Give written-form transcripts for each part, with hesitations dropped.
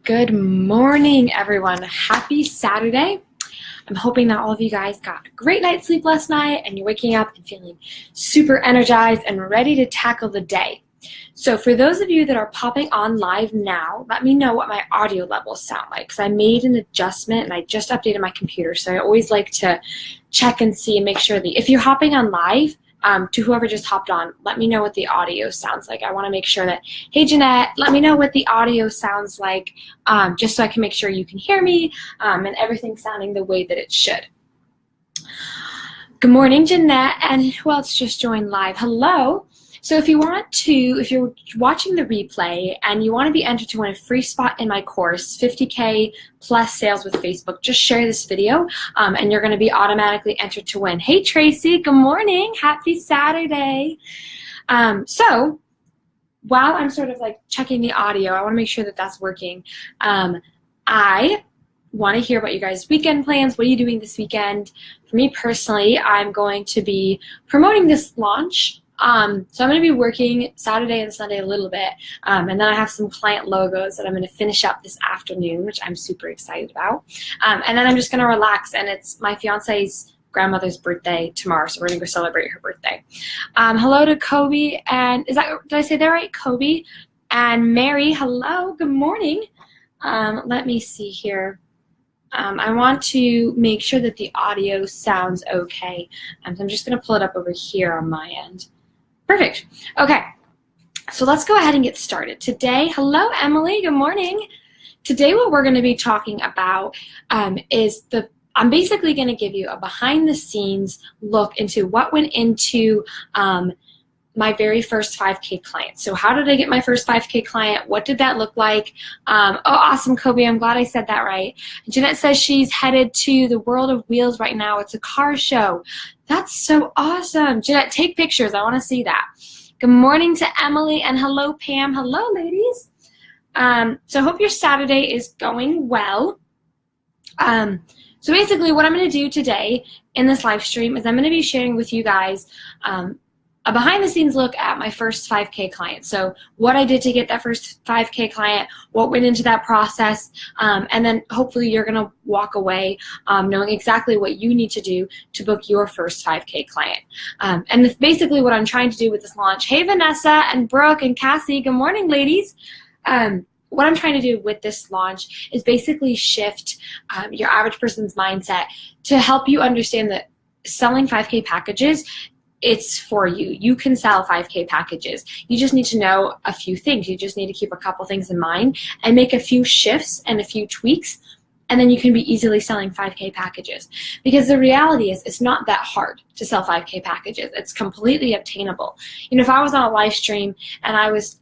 Good morning, everyone. Happy Saturday. I'm hoping that all of you guys got a great night's sleep last night and you're waking up and feeling super energized and ready to tackle the day. So for those of you that are popping on live now, let me know what my audio levels sound like, because I made an adjustment and I just updated my computer. So I always like to check and see and make sure that if you're hopping on live, to whoever just hopped on, let me know what the audio sounds like. I want to make sure that, hey Jeanette, let me know what the audio sounds like, just so I can make sure you can hear me and everything's sounding the way that it should. Good morning, Jeanette, and who else just joined live? Hello. So if you're watching the replay and you want to be entered to win a free spot in my course, 50K plus sales with Facebook, just share this video and you're going to be automatically entered to win. Hey Tracy, good morning. Happy Saturday. So while I'm sort of like checking the audio, I want to make sure that that's working. I want to hear about you guys' weekend plans. What are you doing this weekend? For me personally, I'm going to be promoting this launch. So I'm going to be working Saturday and Sunday a little bit, and then I have some client logos that I'm going to finish up this afternoon, which I'm super excited about. And then I'm just going to relax, and it's my fiance's grandmother's birthday tomorrow, so we're going to go celebrate her birthday. Hello to Kobe, and did I say that right? Kobe and Mary, hello, good morning. Let me see here. I want to make sure that the audio sounds okay. So I'm just going to pull it up over here on my end. Perfect. Okay, so let's go ahead and get started. Today, hello Emily, good morning. Today what we're going to be talking about is I'm basically going to give you a behind the scenes look into what went into my very first 5K client. So how did I get my first 5K client? What did that look like? Oh, awesome, Kobe. I'm glad I said that right. Jeanette says she's headed to the World of Wheels right now. It's a car show. That's so awesome. Jeanette, take pictures. I want to see that. Good morning to Emily, and hello, Pam. Hello, ladies. So I hope your Saturday is going well. So basically what I'm going to do today in this live stream is I'm going to be sharing with you guys a behind the scenes look at my first 5K client. So what I did to get that first 5K client, what went into that process, and then hopefully you're gonna walk away knowing exactly what you need to do to book your first 5K client. And basically what I'm trying to do with this launch, hey Vanessa and Brooke and Cassie, good morning ladies. What I'm trying to do with this launch is basically shift your average person's mindset to help you understand that selling 5K packages, it's for you. You can sell 5K packages. You just need to know a few things. You just need to keep a couple things in mind and make a few shifts and a few tweaks, and then you can be easily selling 5K packages. Because the reality is it's not that hard to sell 5K packages. It's completely obtainable. If I was on a live stream and I was,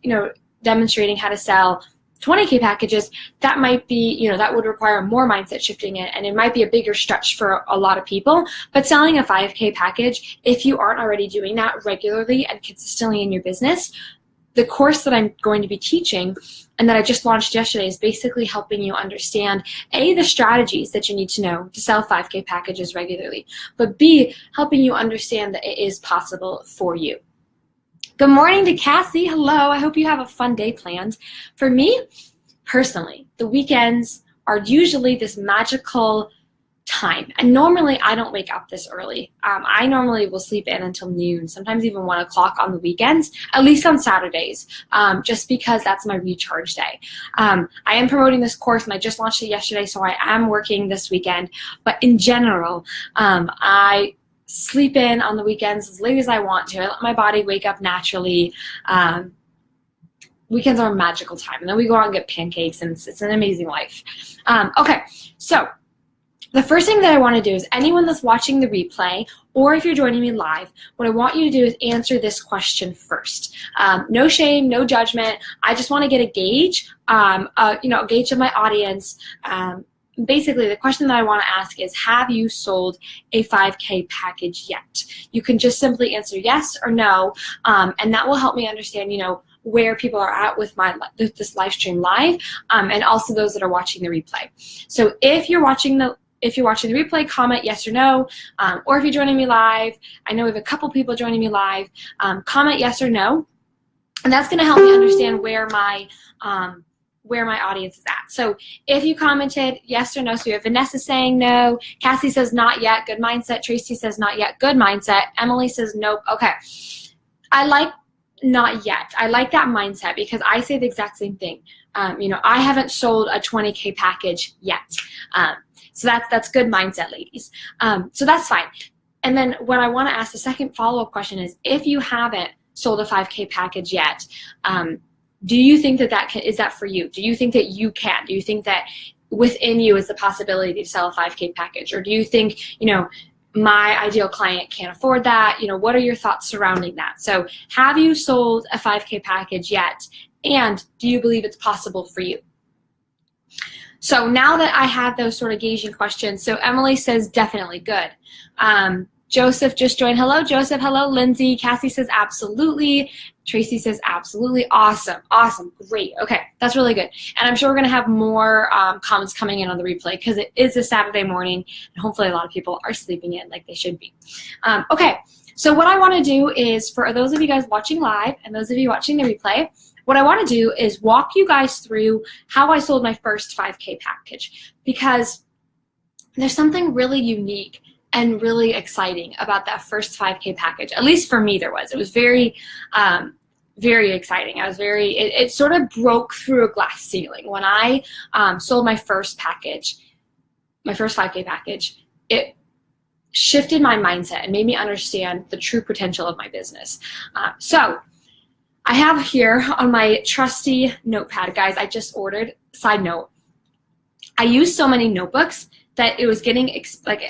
demonstrating how to sell 20K packages, that might be, that would require more mindset shifting and it might be a bigger stretch for a lot of people. But selling a 5K package, if you aren't already doing that regularly and consistently in your business, the course that I'm going to be teaching and that I just launched yesterday is basically helping you understand, A, the strategies that you need to know to sell 5K packages regularly, but B, helping you understand that it is possible for you. Good morning to Cassie. Hello. I hope you have a fun day planned. For me, personally, the weekends are usually this magical time. And normally I don't wake up this early. I normally will sleep in until noon, sometimes even 1 o'clock on the weekends, at least on Saturdays, just because that's my recharge day. I am promoting this course and I just launched it yesterday, so I am working this weekend. But in general, I sleep in on the weekends as late as I want to. I let my body wake up naturally. Weekends are a magical time. And then we go out and get pancakes, and it's an amazing life. Okay, so the first thing that I want to do is anyone that's watching the replay, or if you're joining me live, what I want you to do is answer this question first. No shame, no judgment. I just want to get a gauge, a gauge of my audience. Basically, the question that I want to ask is, have you sold a 5K package yet? You can just simply answer yes or no, and that will help me understand, where people are at with this live stream live, and also those that are watching the replay. So if you're watching the replay, comment yes or no, or if you're joining me live, I know we have a couple people joining me live, comment yes or no, and that's going to help me understand where my where my audience is at. So if you commented yes or no, so we have Vanessa saying no, Cassie says not yet, good mindset, Tracy says not yet, good mindset, Emily says nope. Okay, I like not yet. I like that mindset because I say the exact same thing. I haven't sold a 20K package yet. So that's good mindset, ladies. So that's fine. And then what I want to ask the second follow-up question is, if you haven't sold a 5K package yet, do you think that is that for you? Do you think that you can? Do you think that within you is the possibility to sell a 5K package? Or do you think, my ideal client can't afford that? What are your thoughts surrounding that? So have you sold a 5K package yet? And do you believe it's possible for you? So now that I have those sort of gauging questions, so Emily says definitely, good. Joseph just joined. Hello, Joseph. Hello, Lindsay. Cassie says absolutely. Tracy says absolutely. Awesome. Awesome. Great. Okay. That's really good. And I'm sure we're going to have more comments coming in on the replay because it is a Saturday morning and hopefully a lot of people are sleeping in like they should be. Okay. So what I want to do is, for those of you guys watching live and those of you watching the replay, what I want to do is walk you guys through how I sold my first 5K package, because there's something really unique and really exciting about that first 5K package. At least for me, there was. It was very, very exciting. It sort of broke through a glass ceiling. When I sold my first package, my first 5K package, it shifted my mindset and made me understand the true potential of my business. So I have here on my trusty notepad, guys, I just ordered, side note, I use so many notebooks that it was getting,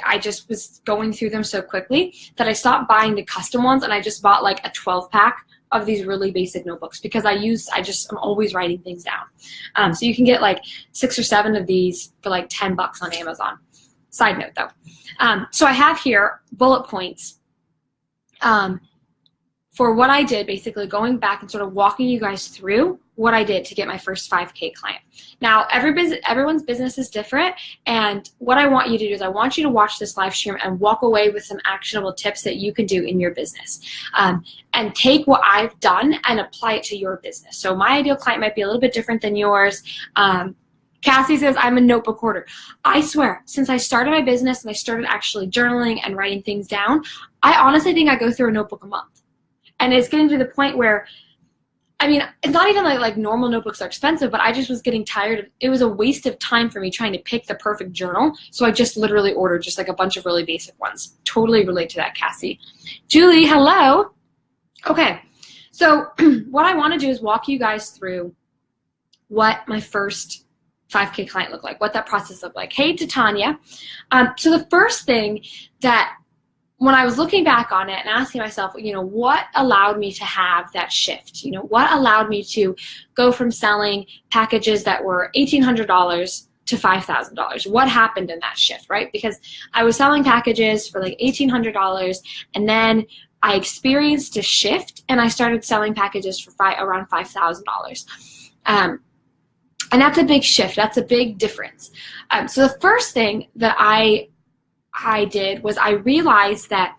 I just was going through them so quickly that I stopped buying the custom ones, and I just bought like a 12-pack of these really basic notebooks because I'm always writing things down. So you can get like 6 or 7 of these for like $10 on Amazon. Side note though. So I have here bullet points for what I did, basically going back and sort of walking you guys through what I did to get my first 5K client. Now, everyone's business is different, and what I want you to do is I want you to watch this live stream and walk away with some actionable tips that you can do in your business, and take what I've done and apply it to your business. So my ideal client might be a little bit different than yours. Cassie says, I'm a notebook hoarder. I swear, since I started my business and I started actually journaling and writing things down, I honestly think I go through a notebook a month. And it's getting to the point where, it's not even like normal notebooks are expensive, but I just was getting tired of, it was a waste of time for me trying to pick the perfect journal. So I just literally ordered just like a bunch of really basic ones. Totally relate to that, Cassie. Julie, hello. Okay, so what I want to do is walk you guys through what my first 5K client looked like, what that process looked like. Hey, Titania. So the first thing that, when I was looking back on it and asking myself, what allowed me to have that shift? What allowed me to go from selling packages that were $1,800 to $5,000? What happened in that shift, right? Because I was selling packages for like $1,800, and then I experienced a shift and I started selling packages for around $5,000. And that's a big shift. That's a big difference. So the first thing that I did was I realized that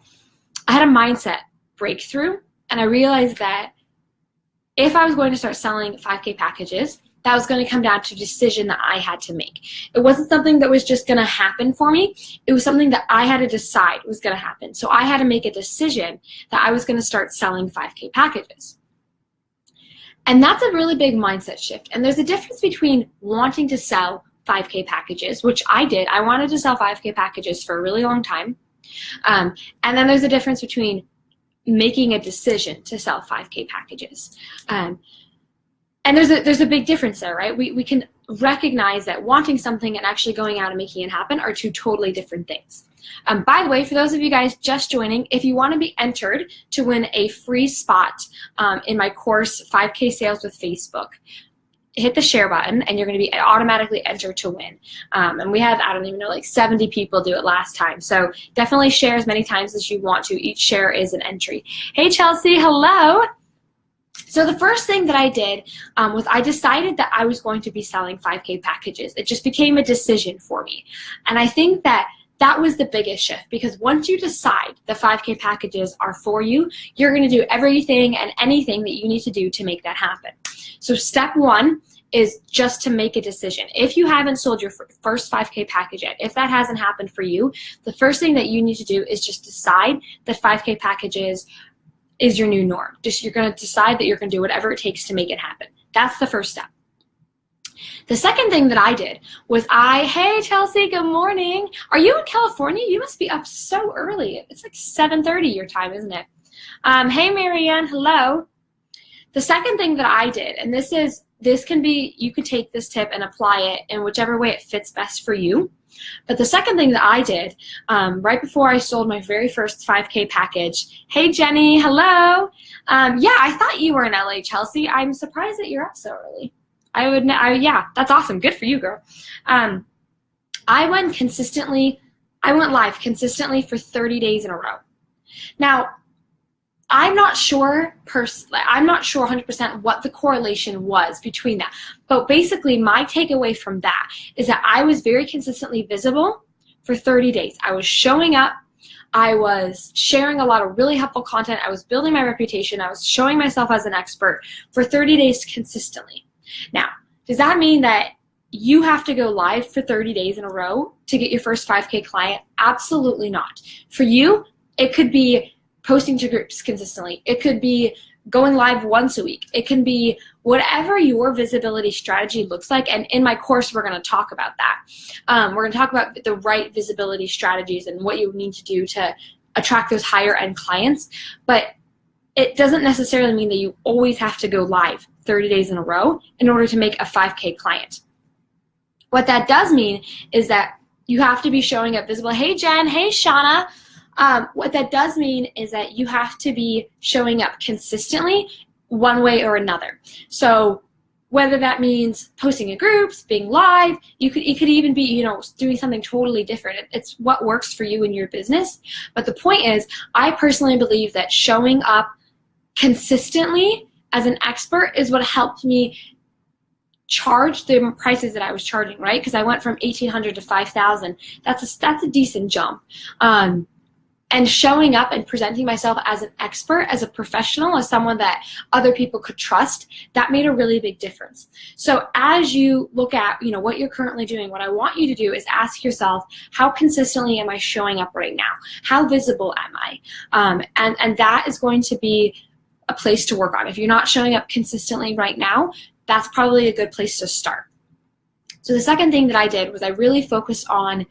I had a mindset breakthrough, and I realized that if I was going to start selling 5K packages, that was going to come down to a decision that I had to make. It wasn't something that was just going to happen for me. It was something that I had to decide was going to happen. So I had to make a decision that I was going to start selling 5K packages. And that's a really big mindset shift. And there's a difference between wanting to sell 5K packages, which I did. I wanted to sell 5K packages for a really long time. And then there's a difference between making a decision to sell 5K packages. And there's a big difference there, right? We can recognize that wanting something and actually going out and making it happen are two totally different things. By the way, for those of you guys just joining, if you want to be entered to win a free spot in my course, 5K Sales with Facebook, hit the share button and you're going to be automatically entered to win. And we had, 70 people do it last time. So definitely share as many times as you want to. Each share is an entry. Hey, Chelsea, hello. So the first thing that I did was I decided that I was going to be selling 5K packages. It just became a decision for me. And I think that was the biggest shift, because once you decide the 5K packages are for you, you're going to do everything and anything that you need to do to make that happen. So step one is just to make a decision. If you haven't sold your first 5K package yet, if that hasn't happened for you, the first thing that you need to do is just decide that 5K packages is your new norm. Just you're going to decide that you're going to do whatever it takes to make it happen. That's the first step. The second thing that I did was hey Chelsea, good morning. Are you in California? You must be up so early. It's like 7:30 your time, isn't it? Hey Marianne, hello. The second thing that I did, and this can be, you could take this tip and apply it in whichever way it fits best for you. But the second thing that I did, right before I sold my very first 5K package, hey Jenny, hello. Yeah, I thought you were in LA, Chelsea. I'm surprised that you're up so early. Yeah, that's awesome. Good for you, girl. I went live consistently for 30 days in a row. Now, I'm not sure 100% what the correlation was between that. But basically, my takeaway from that is that I was very consistently visible for 30 days. I was showing up. I was sharing a lot of really helpful content. I was building my reputation. I was showing myself as an expert for 30 days consistently. Now, does that mean that you have to go live for 30 days in a row to get your first 5K client? Absolutely not. For you, it could be posting to groups consistently. It could be going live once a week. It can be whatever your visibility strategy looks like. And in my course, we're going to talk about that. We're going to talk about the right visibility strategies and what you need to do to attract those higher end clients. But it doesn't necessarily mean that you always have to go live 30 days in a row in order to make a 5K client. What that does mean is that you have to be showing up visible. Hey, Jen. Hey, Shauna. What that does mean is that you have to be showing up consistently one way or another. So whether that means posting in groups, being live, it could even be, doing something totally different. It's what works for you in your business. But the point is, I personally believe that showing up consistently as an expert is what helped me charge the prices that I was charging, right? Because I went from $1,800 to $5,000. That's a decent jump. And showing up and presenting myself as an expert, as a professional, as someone that other people could trust, that made a really big difference. So as you look at, what you're currently doing, what I want you to do is ask yourself, how consistently am I showing up right now? How visible am I? And that is going to be a place to work on. If you're not showing up consistently right now, that's probably a good place to start. So the second thing that I did was I really focused on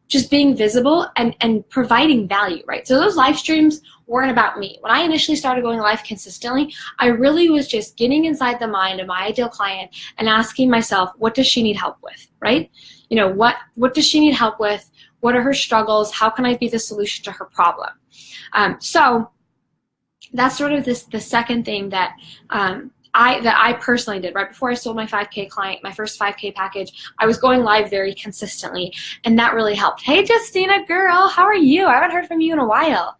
just being visible and providing value, right? So those live streams weren't about me. When I initially started going live consistently, I really was just getting inside the mind of my ideal client and asking myself, what does she need help with, right? What does she need help with? What are her struggles? How can I be the solution to her problem? So that's sort of the second thing that I personally did right before I sold my 5K client, my first 5K package. I was going live very consistently, and that really helped. Hey, Justina, girl, how are you? I haven't heard from you in a while.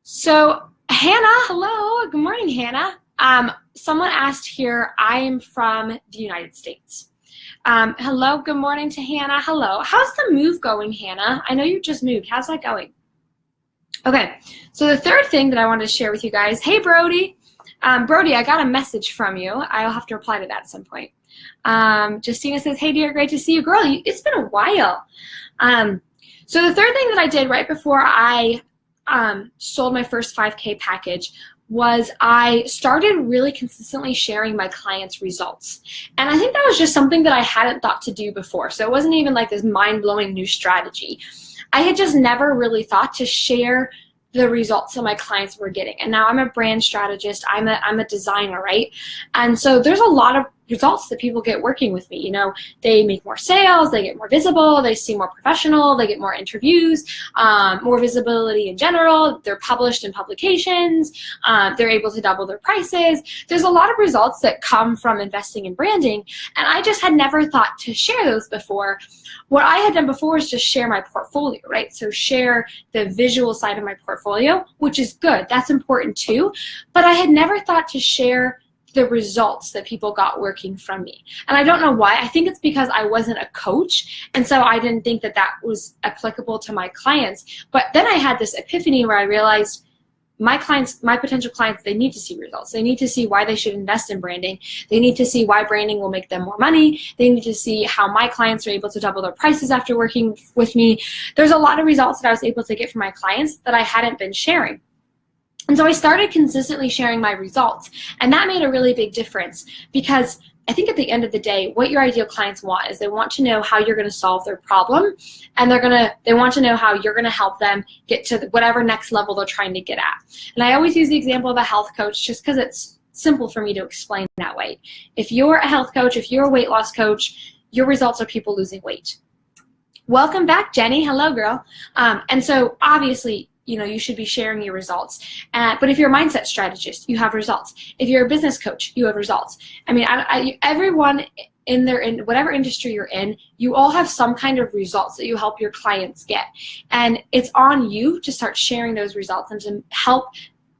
So Hannah, hello. Good morning, Hannah. Someone asked here, I am from the United States. Hello, good morning to Hannah. Hello. How's the move going, Hannah? I know you just moved. How's that going? Okay, so the third thing that I wanted to share with you guys, hey, Brody. Brody, I got a message from you. I'll have to reply to that at some point. Justina says, hey, dear, great to see you. Girl, it's been a while. So the third thing that I did right before I sold my first 5K package was I started really consistently sharing my clients' results. And I think that was just something that I hadn't thought to do before. So it wasn't even like this mind-blowing new strategy. I had just never really thought to share the results that my clients were getting. And now I'm a brand strategist, I'm a designer, right? And so there's a lot of results that people get working with me. They make more sales, they get more visible, they seem more professional, they get more interviews, more visibility in general, they're published in publications, they're able to double their prices. There's a lot of results that come from investing in branding, and I just had never thought to share those before. What I had done before is just share my portfolio, right? So share the visual side of my portfolio, which is good, that's important too, but I had never thought to share the results that people got working from me. And I don't know why. I think it's because I wasn't a coach, and so I didn't think that that was applicable to my clients. But then I had this epiphany where I realized my clients, my potential clients, they need to see results. They need to see why they should invest in branding. They need to see why branding will make them more money. They need to see how my clients are able to double their prices after working with me. There's a lot of results that I was able to get from my clients that I hadn't been sharing. And so I started consistently sharing my results, and that made a really big difference, because I think at the end of the day, what your ideal clients want is they want to know how you're going to solve their problem, and they want to know how you're going to help them get to whatever next level they're trying to get at. And I always use the example of a health coach just because it's simple for me to explain that way. If you're a health coach, if you're a weight loss coach, your results are people losing weight. Welcome back, Jenny. Hello, girl. And so obviously, you should be sharing your results. But if you're a mindset strategist, you have results. If you're a business coach, you have results. I mean, everyone in whatever industry you're in, you all have some kind of results that you help your clients get. And it's on you to start sharing those results and to help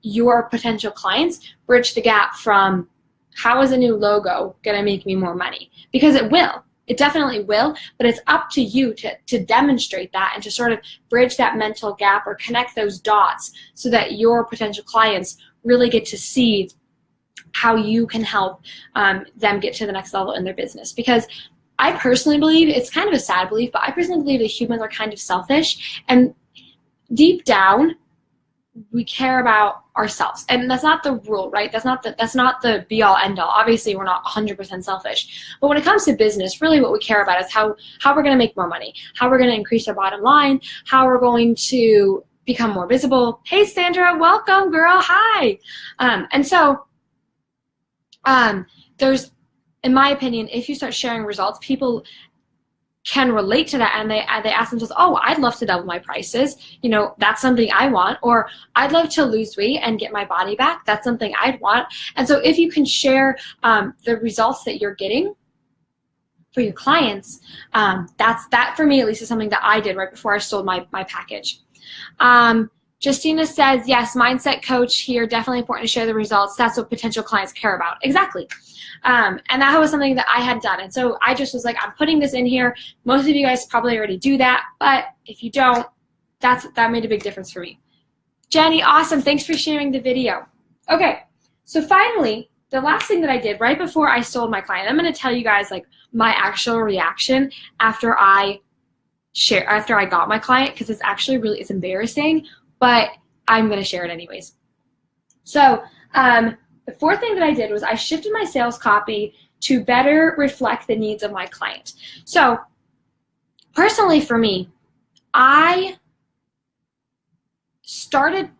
your potential clients bridge the gap from how is a new logo going to make me more money? Because it will. It definitely will, but it's up to you to demonstrate that and to sort of bridge that mental gap or connect those dots so that your potential clients really get to see how you can help them get to the next level in their business. Because I personally believe, it's kind of a sad belief, but I personally believe that humans are kind of selfish, and deep down, we care about ourselves. And that's not the rule, right? That's not the be all end all. Obviously, we're not 100% selfish. But when it comes to business, really what we care about is how we're going to make more money, how we're going to increase our bottom line, how we're going to become more visible. Hey, Sandra, welcome, girl. Hi. And so there's, in my opinion, if you start sharing results, people can relate to that, and they ask themselves, oh, I'd love to double my prices. That's something I want. Or I'd love to lose weight and get my body back. That's something I'd want. And so if you can share the results that you're getting for your clients, that for me at least is something that I did right before I sold my package. Justina says, yes, mindset coach here, definitely important to share the results. That's what potential clients care about. Exactly. And that was something that I had done. And so I just was like, I'm putting this in here. Most of you guys probably already do that, but if you don't, that made a big difference for me. Jenny, awesome. Thanks for sharing the video. Okay, so finally, the last thing that I did right before I sold my client, I'm going to tell you guys like my actual reaction after I got my client, because it's embarrassing, but I'm going to share it anyways. So the fourth thing that I did was I shifted my sales copy to better reflect the needs of my client. So personally for me, I shifted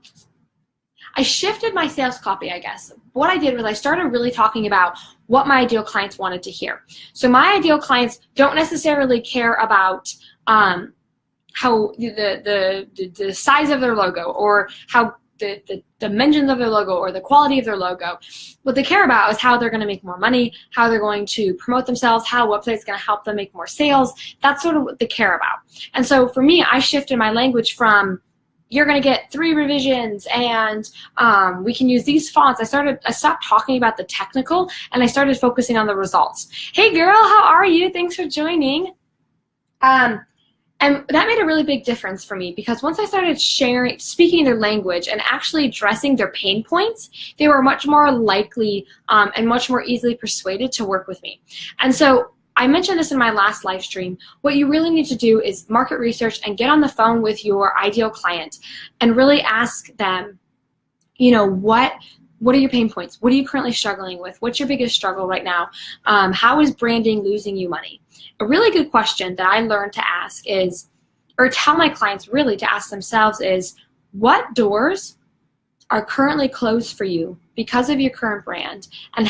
my sales copy, I guess. What I did was I started really talking about what my ideal clients wanted to hear. So my ideal clients don't necessarily care about how the size of their logo, or how the dimensions of their logo, or the quality of their logo. What they care about is how they're going to make more money, how they're going to promote themselves, how a website's going to help them make more sales. That's sort of what they care about. And so for me, I shifted my language from, you're going to get 3 revisions and we can use these fonts. I stopped talking about the technical, and I started focusing on the results. Hey girl, how are you? Thanks for joining. And that made a really big difference for me, because once I started speaking their language and actually addressing their pain points, they were much more likely and much more easily persuaded to work with me. And so I mentioned this in my last live stream. What you really need to do is market research and get on the phone with your ideal client and really ask them, what are your pain points? What are you currently struggling with? What's your biggest struggle right now? How is branding losing you money? A really good question that I learned to ask is, or tell my clients really to ask themselves is, what doors are currently closed for you because of your current brand, and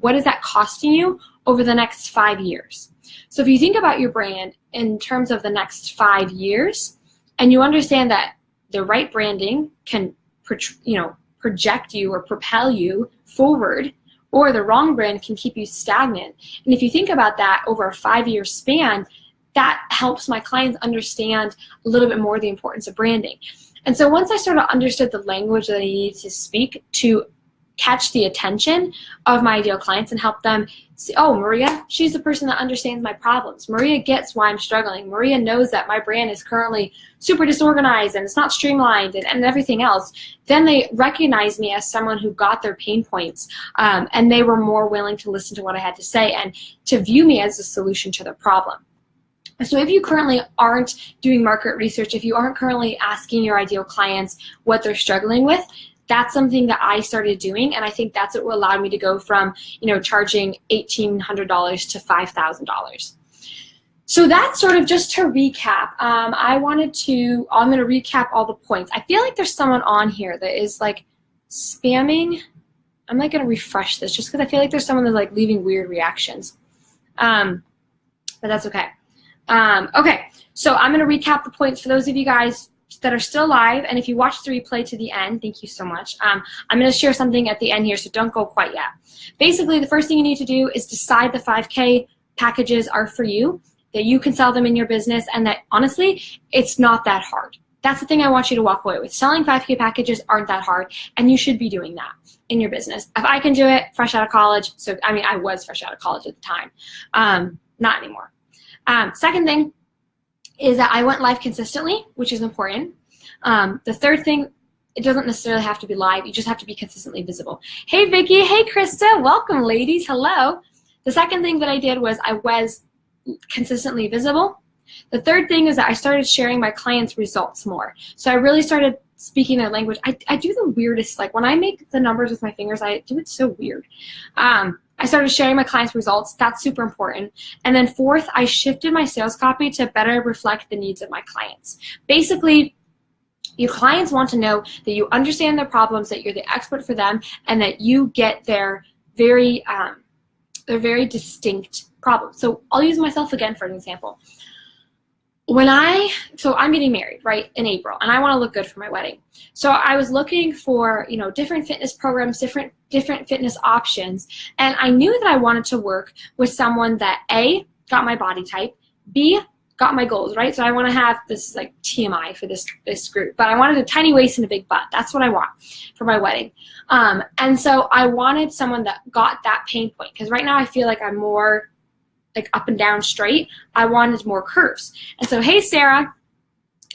what is that costing you over the next 5 years? So if you think about your brand in terms of the next 5 years, and you understand that the right branding can project you or propel you forward, or the wrong brand can keep you stagnant. And if you think about that over a 5-year span, that helps my clients understand a little bit more the importance of branding. And so once I sort of understood the language that I needed to speak to catch the attention of my ideal clients and help them see, oh, Maria, she's the person that understands my problems. Maria gets why I'm struggling. Maria knows that my brand is currently super disorganized and it's not streamlined and everything else. Then they recognize me as someone who got their pain points, and they were more willing to listen to what I had to say and to view me as a solution to their problem. So if you currently aren't doing market research, if you aren't currently asking your ideal clients what they're struggling with, that's something that I started doing, and I think that's what allowed me to go from, charging $1,800 to $5,000. So that's sort of just to recap. I'm going to recap all the points. I feel like there's someone on here that is like spamming. I'm not going to refresh this just because I feel like there's someone that's like leaving weird reactions. But that's okay. Okay, so I'm going to recap the points for those of you guys that are still live, and if you watch the replay to the end, thank you so much. I'm going to share something at the end here, so don't go quite yet. Basically, the first thing you need to do is decide the 5K packages are for you, that you can sell them in your business, and that honestly, it's not that hard. That's the thing I want you to walk away with. Selling 5K packages aren't that hard, and you should be doing that in your business. If I can do it fresh out of college, I was fresh out of college at the time, not anymore. Second thing is that I went live consistently, which is important. The third thing, it doesn't necessarily have to be live. You just have to be consistently visible. Hey, Vicky. Hey, Krista. Welcome, ladies. Hello. The second thing that I did was I was consistently visible. The third thing is that I started sharing my clients' results more. So I really started speaking their language. I do the weirdest, like when I make the numbers with my fingers, I do it so weird. I started sharing my clients' results. That's super important. And then fourth, I shifted my sales copy to better reflect the needs of my clients. Basically, your clients want to know that you understand their problems, that you're the expert for them, and that you get their very distinct problems. So I'll use myself again for an example. So I'm getting married, right, in April, and I want to look good for my wedding. So I was looking for, different fitness programs, different fitness options, and I knew that I wanted to work with someone that A, got my body type, B, got my goals, right? So I want to have this like TMI for this group, but I wanted a tiny waist and a big butt. That's what I want for my wedding. And so I wanted someone that got that pain point, because right now I feel like I'm more like up and down straight. I wanted more curves. And so, hey, Sarah,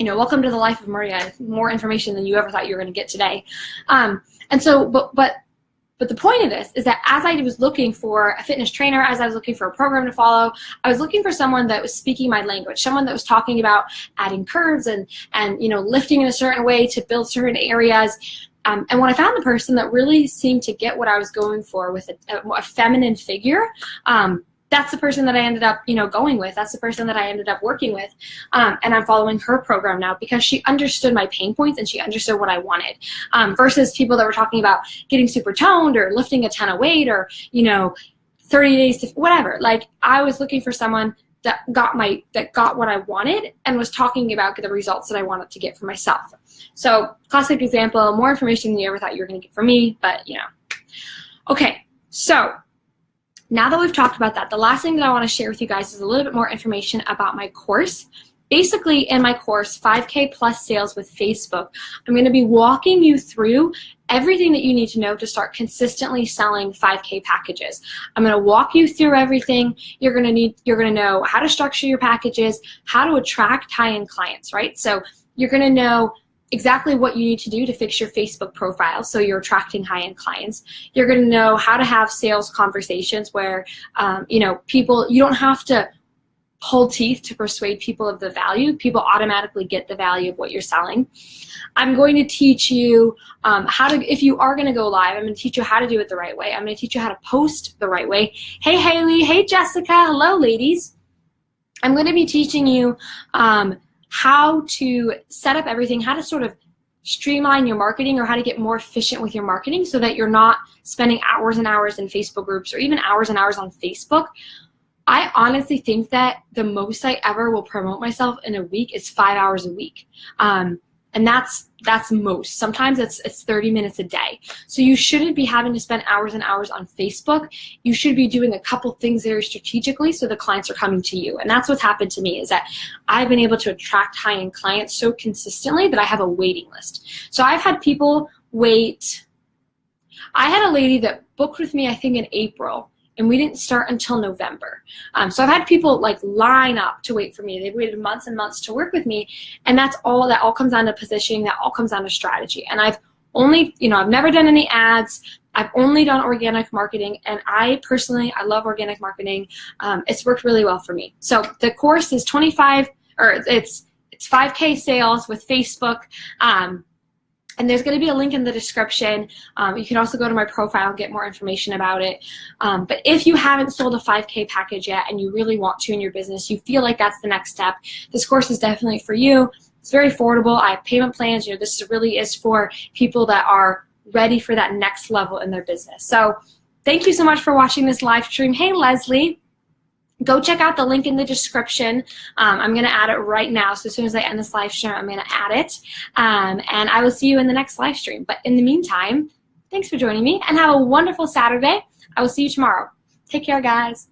welcome to the life of Maria. More information than you ever thought you were going to get today. And so, but the point of this is that as I was looking for a fitness trainer, as I was looking for a program to follow, I was looking for someone that was speaking my language, someone that was talking about adding curves and lifting in a certain way to build certain areas. And when I found the person that really seemed to get what I was going for with a feminine figure, that's the person that I ended up, going with. That's the person that I ended up working with. And I'm following her program now because she understood my pain points and she understood what I wanted. Versus people that were talking about getting super toned or lifting a ton of weight or, 30 days to whatever. Like, I was looking for someone that got what I wanted and was talking about the results that I wanted to get for myself. So, classic example, more information than you ever thought you were going to get from me, but, Okay, so now that we've talked about that, the last thing that I want to share with you guys is a little bit more information about my course. Basically, in my course, 5K plus sales with Facebook, I'm going to be walking you through everything that you need to know to start consistently selling 5K packages. I'm going to walk you through everything. You're going to know how to structure your packages, how to attract high-end clients, right? So you're going to know exactly what you need to do to fix your Facebook profile so you're attracting high-end clients. You're going to know how to have sales conversations where, you don't have to pull teeth to persuade people of the value. People automatically get the value of what you're selling. I'm going to teach you if you are going to go live, I'm going to teach you how to do it the right way. I'm going to teach you how to post the right way. Hey, Haley. Hey, Jessica. Hello, ladies. I'm going to be teaching you how to set up everything, how to sort of streamline your marketing or how to get more efficient with your marketing so that you're not spending hours and hours in Facebook groups or even hours and hours on Facebook. I honestly think that the most I ever will promote myself in a week is 5 hours a week. And that's most. Sometimes it's 30 minutes a day. So you shouldn't be having to spend hours and hours on Facebook. You should be doing a couple things very strategically so the clients are coming to you. And that's what's happened to me is that I've been able to attract high-end clients so consistently that I have a waiting list. So I've had people wait I had a lady that booked with me, I think in April, and we didn't start until November. So I've had people like line up to wait for me. They've waited months and months to work with me, and that all comes down to positioning, that all comes down to strategy. And I've only, I've never done any ads. I've only done organic marketing, and I love organic marketing. It's worked really well for me. So the course is it's 5K sales with Facebook. And there's going to be a link in the description. You can also go to my profile and get more information about it. But if you haven't sold a 5K package yet and you really want to in your business, you feel like that's the next step, this course is definitely for you. It's very affordable. I have payment plans. This really is for people that are ready for that next level in their business. So thank you so much for watching this live stream. Hey, Leslie. Go check out the link in the description. I'm going to add it right now. So as soon as I end this live stream, I'm going to add it. And I will see you in the next live stream. But in the meantime, thanks for joining me and have a wonderful Saturday. I will see you tomorrow. Take care, guys.